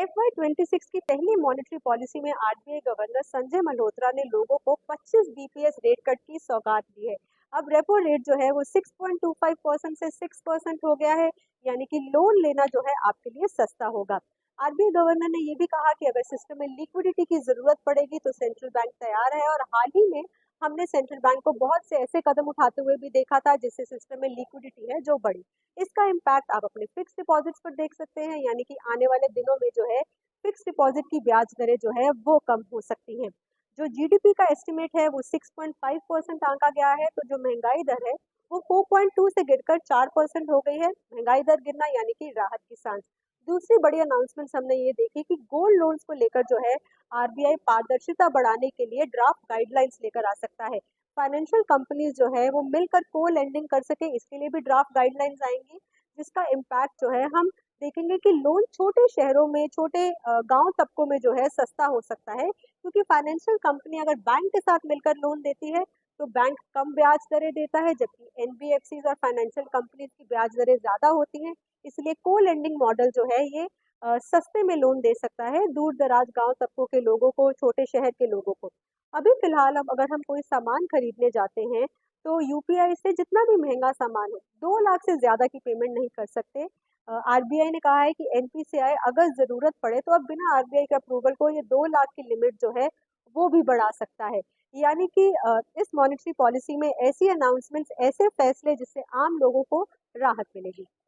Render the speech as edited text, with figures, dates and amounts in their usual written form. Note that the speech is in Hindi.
FY26 की पहली मॉनेटरी पॉलिसी में आरबीआई गवर्नर संजय मल्होत्रा ने लोगों को 25 बीपीएस रेट कट की सौगात दी है। अब रेपो रेट जो है वो 6.25% से 6% हो गया है, यानी कि लोन लेना जो है आपके लिए सस्ता होगा। आरबीआई गवर्नर ने ये भी कहा कि अगर सिस्टम में लिक्विडिटी की जरूरत पड़ेगी तो सेंट्रल बैंक तैयार है, और हाल ही में हमने सेंट्रल बैंक को बहुत से ऐसे कदम उठाते हुए भी देखा था जिससे सिस्टम में लिक्विडिटी है जो बढ़ी। इसका इम्पैक्ट आप अपने फिक्स डिपॉजिट्स पर देख सकते हैं, यानी कि आने वाले दिनों में जो है फिक्स डिपॉजिट की ब्याज दरें जो है वो कम हो सकती हैं। जो जीडीपी का एस्टिमेट है वो 6.5% आंका गया है, तो जो महंगाई दर है वो 4.2 से गिरकर 4% हो गई है। महंगाई दर गिरना यानी कि राहत की सांस। दूसरी बड़ी अनाउंसमेंट हमने ये देखी कि गोल्ड लोन्स को लेकर जो है आरबीआई पारदर्शिता बढ़ाने के लिए ड्राफ्ट गाइडलाइंस लेकर आ सकता है। फाइनेंशियल कंपनीज जो है वो मिलकर को लेंडिंग कर सके, इसके लिए भी ड्राफ्ट गाइडलाइंस आएंगी, जिसका इम्पैक्ट जो है हम देखेंगे कि लोन छोटे शहरों में, छोटे गांव तबकों में जो है सस्ता हो सकता है, क्योंकि फाइनेंशियल कंपनी अगर बैंक के साथ मिलकर लोन देती है तो बैंक कम ब्याज दरें देता है, जबकि एनबीएफसी और फाइनेंशियल कंपनीज की ब्याज दरें ज्यादा होती हैं। इसलिए को लेंडिंग मॉडल जो है ये सस्ते में लोन दे सकता है दूर दराज गांव तबकों के लोगों को, छोटे शहर के लोगों को। अभी फिलहाल अब अगर हम कोई सामान खरीदने जाते हैं तो यूपीआई से जितना भी महंगा सामान हो, 2 लाख से ज्यादा की पेमेंट नहीं कर सकते। आरबीआई ने कहा है कि एनपीसीआई अगर जरूरत पड़े तो अब बिना आरबीआई के अप्रूवल को ये 2 लाख की लिमिट जो है वो भी बढ़ा सकता है। यानी कि इस मॉनेटरी पॉलिसी में ऐसी अनाउंसमेंट्स, ऐसे फैसले जिससे आम लोगों को राहत मिलेगी।